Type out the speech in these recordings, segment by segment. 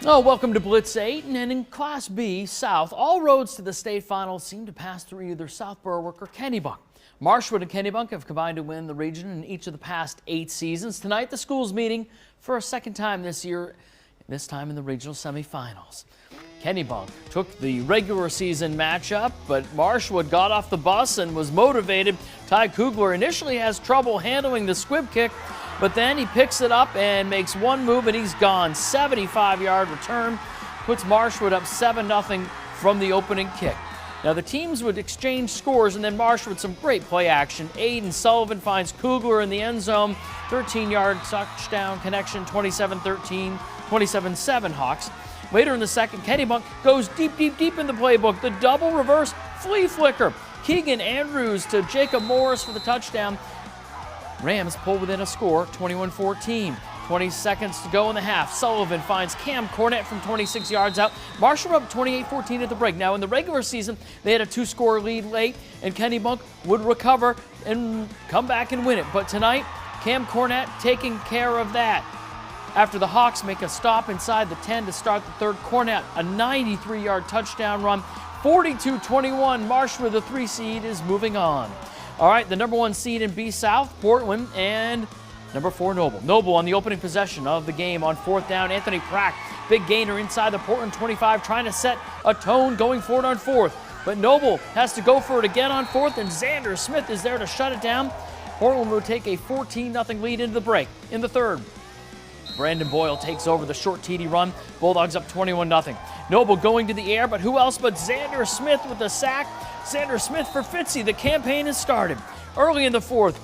Oh, welcome to Blitz 8, and in Class B South, all roads to the state finals seem to pass through either South Berwick or Kennebunk. Marshwood and Kennebunk have combined to win the region in each of the past 8 seasons. Tonight, the school's meeting for a second time this year, this time in the regional semifinals. Kennebunk took the regular season matchup, but Marshwood got off the bus and was motivated. Ty Kugler initially has trouble handling the squib kick, but then he picks it up and makes one move and he's gone. 75-yard return puts Marshwood up 7-0 from the opening kick. Now the teams would exchange scores, and then Marshwood some great play action. Aiden Sullivan finds Kugler in the end zone. 13-yard touchdown connection, 27-13, 27-7 Hawks. Later in the second, Kennebunk goes deep in the playbook. The double reverse flea flicker. Keegan Andrews to Jacob Morris for the touchdown. Rams pull within a score, 21-14. 20 seconds to go in the half. Sullivan finds Cam Cornett from 26 yards out. Marshall up 28-14 at the break. Now in the regular season, they had a 2-score lead late, and Kennebunk would recover and come back and win it. But tonight, Cam Cornett taking care of that. After the Hawks make a stop inside the 10 to start the third, Cornett, a 93-yard touchdown run. 42-21, Marshwood, the 3 seed, is moving on. All right, the number 1 seed in B South, Portland, and number 4, Noble. Noble on the opening possession of the game on 4th down. Anthony Prack, big gainer inside the Portland 25, trying to set a tone going forward on 4th. But Noble has to go for it again on 4th, and Xander Smith is there to shut it down. Portland will take a 14-0 lead into the break. In the third, Brandon Boyle takes over the short TD run. Bulldogs up 21-0. Noble going to the air, but who else but Xander Smith with the sack. Xander Smith for Fitzy. The campaign has started. Early in the fourth,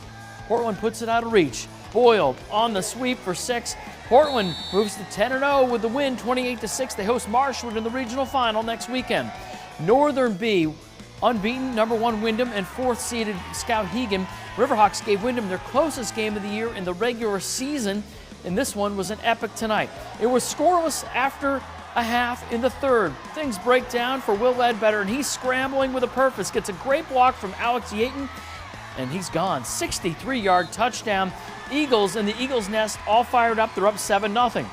Portland puts it out of reach. Boyle on the sweep for 6. Portland moves to 10-0 with the win, 28-6. They host Marshwood in the regional final next weekend. Northern B, unbeaten, number 1 Windham, and 4th-seeded Skowhegan. Riverhawks gave Windham their closest game of the year in the regular season, and this one was an epic tonight. It was scoreless after a half in the third. Things break down for Will Ledbetter, and he's scrambling with a purpose. Gets a great block from Alex Yaton, and he's gone. 63-yard touchdown. Eagles and the Eagles Nest all fired up. They're up 7-0.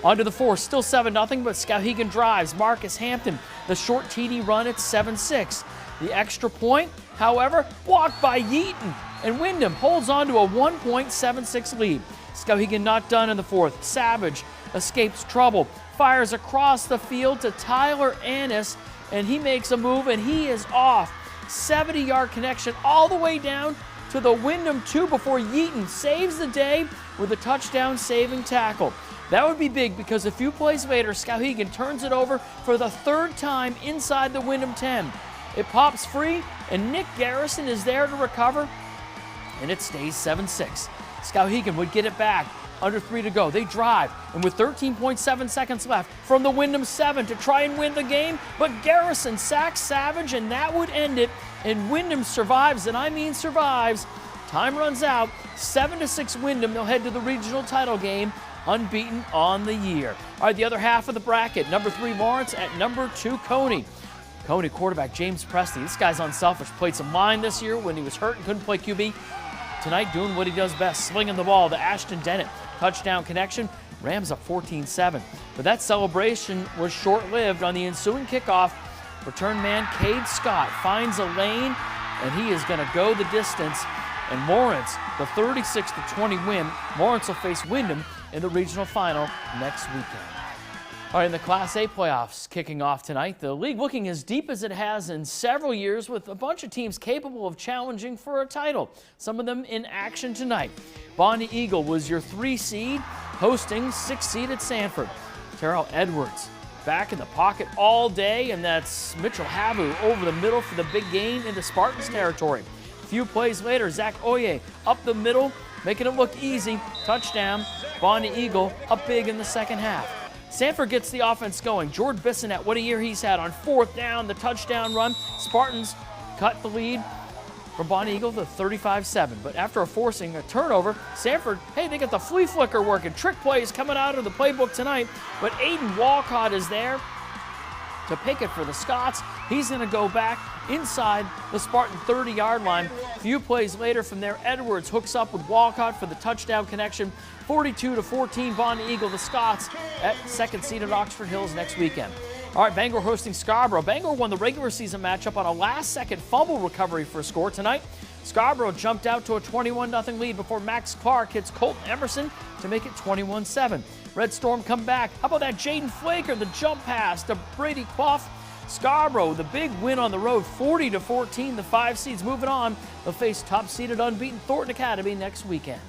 On to the fourth, still 7-0, but Skowhegan drives. Marcus Hampton, the short TD run at 7-6. The extra point, however, blocked by Yeaton, and Windham holds on to a 1.76 lead. Skowhegan not done in the fourth. Savage escapes trouble, fires across the field to Tyler Annis, and he makes a move, and he is off. 70-yard connection all the way down to the Windham 2 before Yeaton saves the day with a touchdown-saving tackle. That would be big because a few plays later, Skowhegan turns it over for the 3rd time inside the Windham 10. It pops free, and Nick Garrison is there to recover, and it stays 7-6. Skowhegan would get it back. Under 3 to go. They drive, and with 13.7 seconds left from the Windham 7 to try and win the game, but Garrison sacks Savage, and that would end it. And Windham survives, and I mean survives. Time runs out. 7-6 Windham. They'll head to the regional title game, unbeaten on the year. All right, the other half of the bracket. Number 3 Lawrence at number 2 Coney. Coney quarterback James Presti. This guy's unselfish. Played some line this year when he was hurt and couldn't play QB. Tonight doing what he does best, slinging the ball to Ashton Dennett. Touchdown connection, Rams up 14-7. But that celebration was short-lived. On the ensuing kickoff, return man Cade Scott finds a lane, and he is going to go the distance. And Lawrence, the 36-20 win. Lawrence will face Windham in the regional final next weekend. All right, in the Class A playoffs kicking off tonight, the league looking as deep as it has in several years with a bunch of teams capable of challenging for a title. Some of them in action tonight. Bonnie Eagle was your 3 seed, hosting 6-seeded Sanford. Terrell Edwards back in the pocket all day, and that's Mitchell Habu over the middle for the big gain into Spartans territory. A few plays later, Zach Oye up the middle, making it look easy. Touchdown, Bonnie Eagle up big in the second half. Sanford gets the offense going. Jordan Bissonette, what a year he's had on 4th down, the touchdown run. Spartans cut the lead from Bonnie Eagle to 35-7. But after forcing a turnover, Sanford, hey, they got the flea flicker working. Trick plays coming out of the playbook tonight. But Aiden Walcott is there to Pickett for the Scots. He's going to go back inside the Spartan 30-yard line. A few plays later from there, Edwards hooks up with Walcott for the touchdown connection. 42-14, Bonnie Eagle, the Scots at second seed at Oxford Hills next weekend. All right, Bangor hosting Scarborough. Bangor won the regular season matchup on a last-second fumble recovery for a score tonight. Scarborough jumped out to a 21-0 lead before Max Clark hits Colton Emerson to make it 21-7. Red Storm come back. How about that Jaden Flaker, the jump pass to Brady Clough. Scarborough, the big win on the road, 40-14. The 5 seeds moving on. They'll face top-seeded unbeaten Thornton Academy next weekend.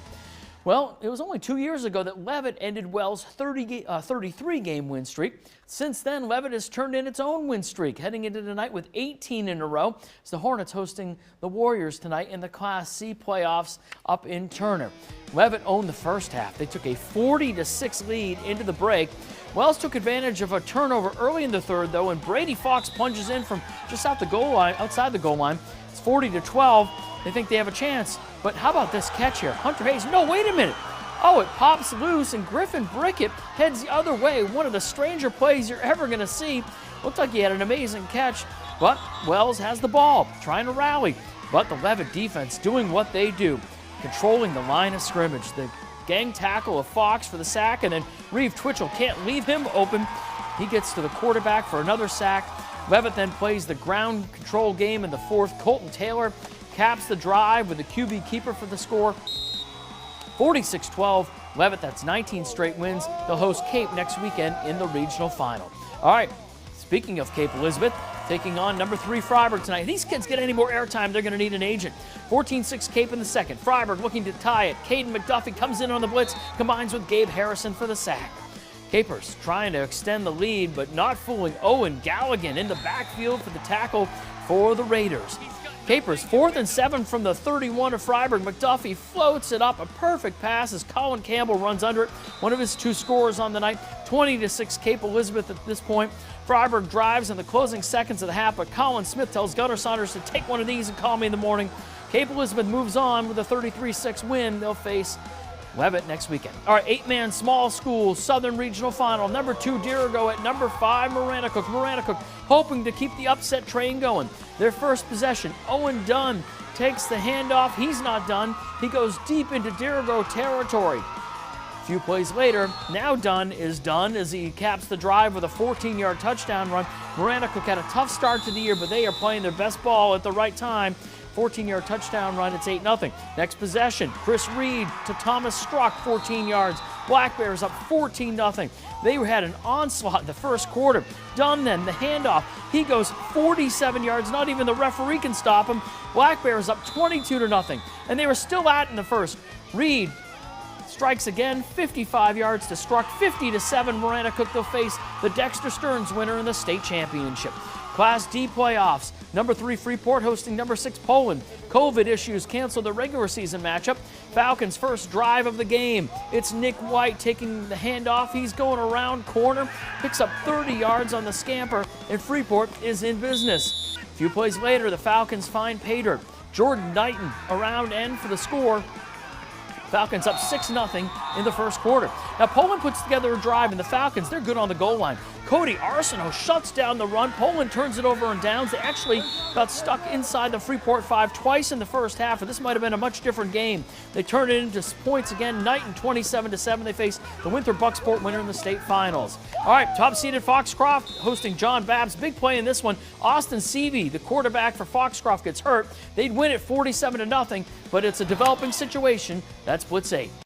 Well, it was only 2 years ago that Leavitt ended Wells' 33-game win streak. Since then, Leavitt has turned in its own win streak, heading into tonight with 18 in a row. It's the Hornets hosting the Warriors tonight in the Class C playoffs up in Turner. Leavitt owned the first half. They took a 40-6 lead into the break. Wells took advantage of a turnover early in the third, though, and Brady Fox plunges in from just outside the goal line. It's 40-12. They think they have a chance. But how about this catch here? Hunter Hayes, no, wait a minute. Oh, it pops loose, and Griffin Brickett heads the other way. One of the stranger plays you're ever going to see. Looked like he had an amazing catch, but Wells has the ball, trying to rally. But the Leavitt defense doing what they do, controlling the line of scrimmage. The gang tackle of Fox for the sack, and then Reeve Twitchell can't leave him open. He gets to the quarterback for another sack. Leavitt then plays the ground control game in the fourth. Colton Taylor caps the drive with the QB keeper for the score. 46-12. Leavitt, that's 19 straight wins. They'll host Cape next weekend in the regional final. All right, speaking of Cape Elizabeth, taking on number 3 Freiburg tonight. If these kids get any more airtime, they're going to need an agent. 14-6 Cape in the second. Freiburg looking to tie it. Caden McDuffie comes in on the blitz, combines with Gabe Harrison for the sack. Capers trying to extend the lead, but not fooling Owen Galligan in the backfield for the tackle for the Raiders. Capers 4th and 7 from the 31 of Freiburg. McDuffie floats it up. A perfect pass as Colin Campbell runs under it. One of his 2 scores on the night. 20-6 Cape Elizabeth at this point. Freiburg drives in the closing seconds of the half, but Colin Smith tells Gunnar Saunders to take one of these and call me in the morning. Cape Elizabeth moves on with a 33-6 win. They'll face Leavitt next weekend. All right, 8-man small school Southern Regional Final. Number 2 Dirigo at number 5 Maranacook. Maranacook hoping to keep the upset train going. Their first possession, Owen Dunn takes the handoff. He's not done. He goes deep into Dirigo territory. A few plays later, now Dunn is done as he caps the drive with a 14-yard touchdown run. Maranacook had a tough start to the year, but they are playing their best ball at the right time. 14-yard touchdown run, it's 8-0. Next possession, Chris Reed to Thomas Struck, 14 yards. Black Bears up 14-0. They had an onslaught in the first quarter. Dunn then, the handoff. He goes 47 yards, not even the referee can stop him. Black Bears up 22-0. And they were still at in the first. Reed strikes again, 55 yards to Struck, 50-7. Maranacook, they'll face the Dexter Stearns winner in the state championship. Class D playoffs. Number 3 Freeport hosting number 6 Poland. COVID issues cancel the regular season matchup. Falcons' first drive of the game. It's Nick White taking the handoff. He's going around corner, picks up 30 yards on the scamper, and Freeport is in business. A few plays later, the Falcons find Pater. Jordan Knighton around end for the score. Falcons up 6-0 in the first quarter. Now Poland puts together a drive, and the Falcons, they're good on the goal line. Cody Arsenault shuts down the run. Poland turns it over on downs. They actually got stuck inside the Freeport 5 twice in the first half, or this might have been a much different game. They turn it into points again. Knighton 27-7. They face the Winthrop Bucksport winner in the state finals. All right, top-seeded Foxcroft hosting John Babbs. Big play in this one. Austin Seavey, the quarterback for Foxcroft, gets hurt. They'd win it 47-0, but it's a developing situation. That's Blitz 8.